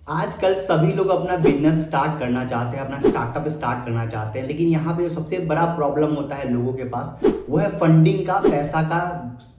आजकल सभी लोग अपना बिजनेस स्टार्ट करना चाहते हैं, अपना स्टार्टअप स्टार्ट करना चाहते हैं, लेकिन यहाँ पे जो सबसे बड़ा प्रॉब्लम होता है लोगों के पास वो है फंडिंग का, पैसा का।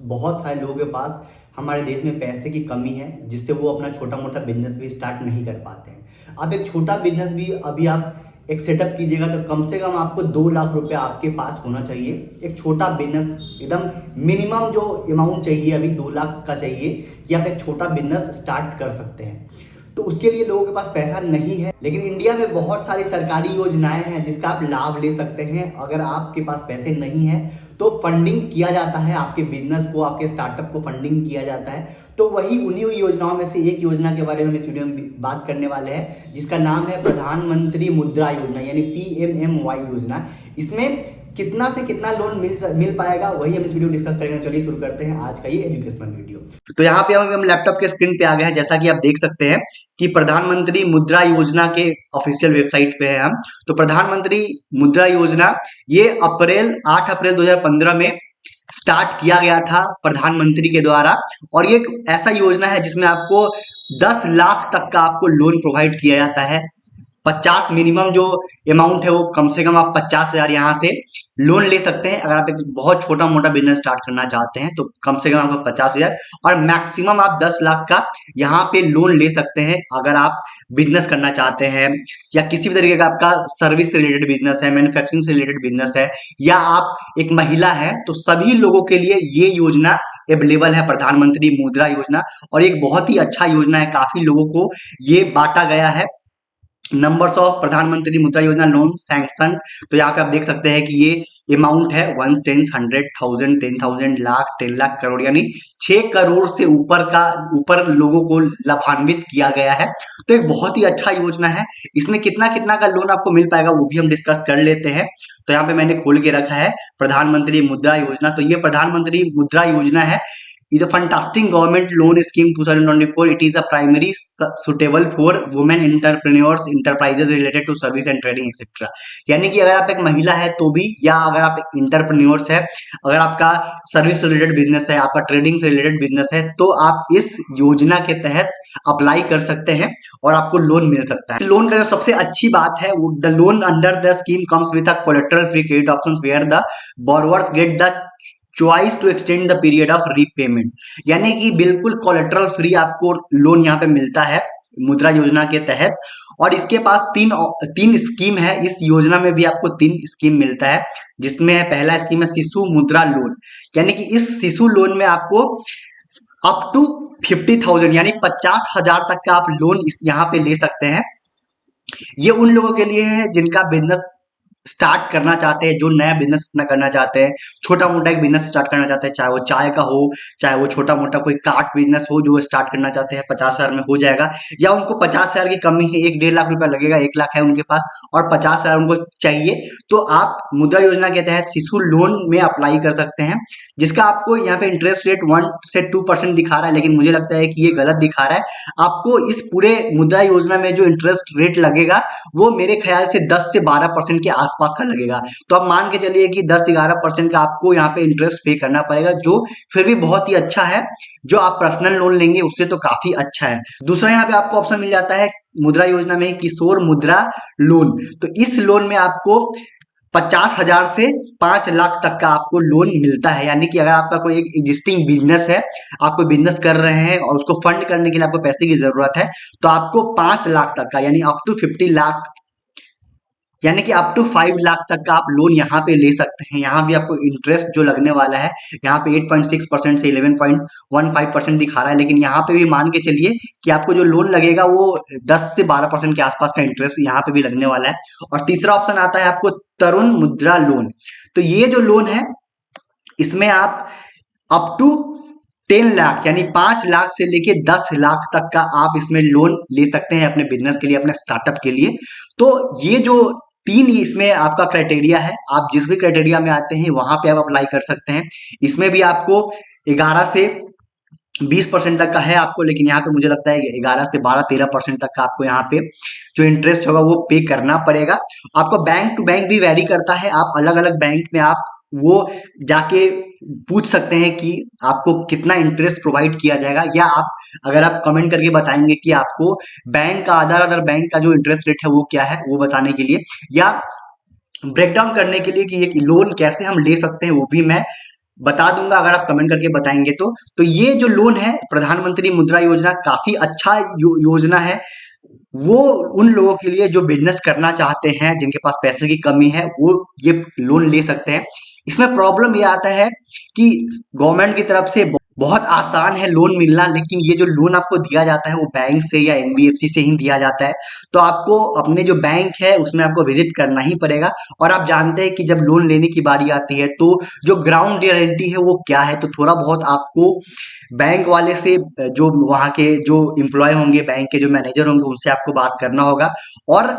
बहुत सारे लोगों के पास हमारे देश में पैसे की कमी है, जिससे वो अपना छोटा मोटा बिजनेस भी स्टार्ट नहीं कर पाते हैं। अब एक छोटा बिजनेस भी अभी आप एक सेटअप कीजिएगा तो कम से कम आपको 2 लाख रुपए आपके पास होना चाहिए। एक छोटा बिजनेस एकदम मिनिमम जो अमाउंट चाहिए अभी 2 लाख का चाहिए कि आप एक छोटा बिजनेस स्टार्ट कर सकते हैं। तो उसके लिए लोगों के पास पैसा नहीं है, लेकिन इंडिया में बहुत सारी सरकारी योजनाएं हैं जिसका आप लाभ ले सकते हैं। अगर आपके पास पैसे नहीं है तो फंडिंग किया जाता है, आपके बिजनेस को, आपके स्टार्टअप को फंडिंग किया जाता है। तो वही उन्हीं योजनाओं में से एक योजना के बारे में हम इस वीडियो में बात करने वाले हैं, जिसका नाम है प्रधानमंत्री मुद्रा योजना यानी PMMY योजना। इसमें कितना से कितना लोन मिल पाएगा वही हम इस वीडियो में डिस्कस करेंगे। चलिए शुरू करते हैं आज का ये एजुकेशनल वीडियो। तो यहाँ पे हम लैपटॉप के स्क्रीन पे आ गए हैं। जैसा कि आप देख सकते हैं कि प्रधानमंत्री मुद्रा योजना के ऑफिशियल वेबसाइट पे है हम। तो प्रधानमंत्री मुद्रा योजना ये 8 अप्रैल 2015 में स्टार्ट किया गया था प्रधानमंत्री के द्वारा। और ये एक ऐसा योजना है जिसमें आपको 10 लाख तक का आपको लोन प्रोवाइड किया जाता है। 50 मिनिमम जो अमाउंट है वो कम से कम आप 50,000 यहाँ से लोन ले सकते हैं। अगर आप एक बहुत छोटा मोटा बिजनेस स्टार्ट करना चाहते हैं तो कम से कम आपको 50,000 और मैक्सिमम आप 10 लाख का यहाँ पे लोन ले सकते हैं। अगर आप बिजनेस करना चाहते हैं या किसी भी तरीके का आपका सर्विस से रिलेटेड बिजनेस है, मैन्युफैक्चरिंग से रिलेटेड बिजनेस है, या आप एक महिला है, तो सभी लोगों के लिए ये योजना अवेलेबल है, प्रधानमंत्री मुद्रा योजना। और एक बहुत ही अच्छा योजना है, काफी लोगों को ये बांटा गया है। नंबर्स ऑफ प्रधानमंत्री मुद्रा योजना लोन सैंक्शन, तो यहाँ पे आप देख सकते हैं कि ये अमाउंट है 1 10 100 1000 10,000 लाख 10 लाख करोड़, यानी 6 करोड़ से ऊपर लोगों को लाभान्वित किया गया है। तो एक बहुत ही अच्छा योजना है। इसमें कितना कितना का लोन आपको मिल पाएगा वो भी हम डिस्कस कर लेते हैं। तो यहाँ पे मैंने खोल के रखा है प्रधानमंत्री मुद्रा योजना। तो ये प्रधानमंत्री मुद्रा योजना है, is a fantastic government loan scheme 2024. It is a primary suitable for women entrepreneurs enterprises related to service and trading etc. यानी कि अगर आप एक महिला है तो भी, या अगर आप इंटरप्रेन्योर्स है, अगर आपका सर्विस से रिलेटेड बिजनेस है, आपका ट्रेडिंग से रिलेटेड बिजनेस है, तो आप इस योजना के तहत अप्लाई कर सकते हैं और आपको लोन मिल सकता है। लोन का जो सबसे अच्छी बात है वो the loan under the scheme comes with a collateral free credit options where the borrowers get the choice to extend the period of repayment, यानी कि बिल्कुल कोलेटरल फ्री आपको लोन यहाँ पे मिलता है मुद्रा योजना के तहत। और इसके पास तीन स्कीम है। इस योजना में भी आपको 3 स्कीम मिलता है, जिसमें पहला स्कीम है शिशु मुद्रा लोन, यानी कि इस शिशु लोन में आपको अप टू 50,000 यानी 50,000 तक का आप लोन इस यहाँ पे ले सकते हैं। ये उन लोगों के लिए है जिनका बिजनेस स्टार्ट करना चाहते हैं, जो नया बिजनेस अपना करना चाहते हैं, छोटा मोटा एक बिजनेस स्टार्ट करना चाहते हैं, चाहे वो चाय का हो, चाहे वो छोटा मोटा कोई कार्ट बिजनेस हो, जो स्टार्ट करना चाहते हैं 50,000 में हो जाएगा। या उनको 50,000 की कमी है, 1-1.5 लाख रुपया लगेगा, 1 लाख है उनके पास और 50,000 उनको चाहिए, तो आप मुद्रा योजना के तहत शिशु लोन में अप्लाई कर सकते हैं, जिसका आपको यहाँ पे इंटरेस्ट रेट 1 से 2% दिखा रहा है, लेकिन मुझे लगता है कि ये गलत दिखा रहा है। आपको इस पूरे मुद्रा योजना में जो इंटरेस्ट रेट लगेगा वो मेरे ख्याल से 10 से 12% के आसपास का लगेगा। तो आप मान के चलिए कि 10-11% का आपको यहाँ पे इंटरेस्ट पे करना पड़ेगा, जो फिर भी बहुत ही अच्छा है। जो आप पर्सनल लोन लेंगे उससे तो काफी अच्छा है। दूसरा यहाँ पे आपको ऑप्शन मिल जाता है मुद्रा योजना में किशोर मुद्रा लोन। तो इस लोन में आपको 50,000 से 5 लाख तक का आपको लोन मिलता है, यानी कि अगर आपका कोई एक एग्जिस्टिंग बिजनेस है, आप कोई बिजनेस कर रहे हैं और उसको फंड करने के लिए आपको पैसे की जरूरत है, तो आपको 5 लाख तक का यानी अप टू 50 लाख यानी कि अप टू 5 लाख तक का आप लोन यहाँ पे ले सकते हैं। यहाँ भी आपको इंटरेस्ट जो लगने वाला है यहाँ पे 8.6% से 11.15% दिखा रहा है, लेकिन यहाँ पे भी मान के चलिए कि आपको जो लोन लगेगा वो 10 से 12% के आसपास का इंटरेस्ट यहाँ पे भी लगने वाला है। और तीसरा ऑप्शन आता है आपको तरुण मुद्रा लोन। तो ये जो लोन है इसमें आप अप टू 10 लाख यानी 5 लाख से लेके 10 लाख तक का आप इसमें लोन ले सकते हैं अपने बिजनेस के लिए, अपने स्टार्टअप के लिए। तो ये जो 3 इसमें आपका क्राइटेरिया है, आप जिस भी क्राइटेरिया में आते हैं वहां पे आप अप्लाई कर सकते हैं। इसमें भी आपको 11 से 20% तक का है आपको, लेकिन यहाँ पे मुझे लगता है 11 से 12-13% तक का आपको यहाँ पे जो इंटरेस्ट होगा वो पे करना पड़ेगा। आपको बैंक टू बैंक भी वेरी करता है, आप अलग अलग बैंक में आप वो जाके पूछ सकते हैं कि आपको कितना इंटरेस्ट प्रोवाइड किया जाएगा, या आप अगर आप कमेंट करके बताएंगे कि आपको बैंक का अदर बैंक का जो इंटरेस्ट रेट है वो क्या है, वो बताने के लिए, या ब्रेक डाउन करने के लिए कि ये लोन कैसे हम ले सकते हैं, वो भी मैं बता दूंगा अगर आप कमेंट करके बताएंगे तो ये जो लोन है प्रधानमंत्री मुद्रा योजना काफी अच्छा योजना है। वो उन लोगों के लिए जो बिजनेस करना चाहते हैं, जिनके पास पैसे की कमी है, वो ये लोन ले सकते हैं। इसमें प्रॉब्लम ये आता है कि गवर्नमेंट की तरफ से बहुत आसान है लोन मिलना, लेकिन ये जो लोन आपको दिया जाता है वो बैंक से या एनबीएफसी से ही दिया जाता है। तो आपको अपने जो बैंक है उसमें आपको विजिट करना ही पड़ेगा। और आप जानते हैं कि जब लोन लेने की बारी आती है तो जो ग्राउंड रियलिटी है वो क्या है, तो थोड़ा बहुत आपको बैंक वाले से, जो वहाँ के जो एम्प्लॉय होंगे, बैंक के जो मैनेजर होंगे, उनसे आपको बात करना होगा। और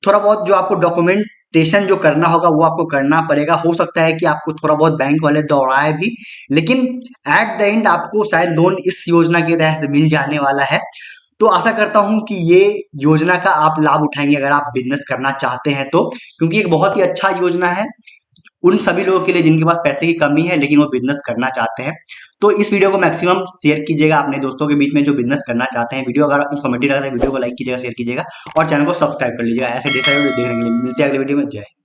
थोड़ा बहुत जो आपको डॉक्यूमेंटेशन जो करना होगा वो आपको करना पड़ेगा। हो सकता है कि आपको थोड़ा बहुत बैंक वाले दौड़ाए भी, लेकिन एट द एंड आपको शायद लोन इस योजना के तहत मिल जाने वाला है। तो आशा करता हूं कि ये योजना का आप लाभ उठाएंगे अगर आप बिजनेस करना चाहते हैं तो, क्योंकि एक बहुत ही अच्छा योजना है उन सभी लोगों के लिए जिनके पास पैसे की कमी है लेकिन वो बिजनेस करना चाहते हैं। तो इस वीडियो को मैक्सिमम शेयर कीजिएगा अपने दोस्तों के बीच में जो बिजनेस करना चाहते हैं। वीडियो अगर इन्फॉर्मेटिव लगा तो वीडियो को लाइक कीजिएगा, शेयर कीजिएगा और चैनल को सब्सक्राइब कर लीजिएगा। ऐसे ढेर सारे वीडियो देखने के लिए मिलते हैं अगले वीडियो में। जय हिंद।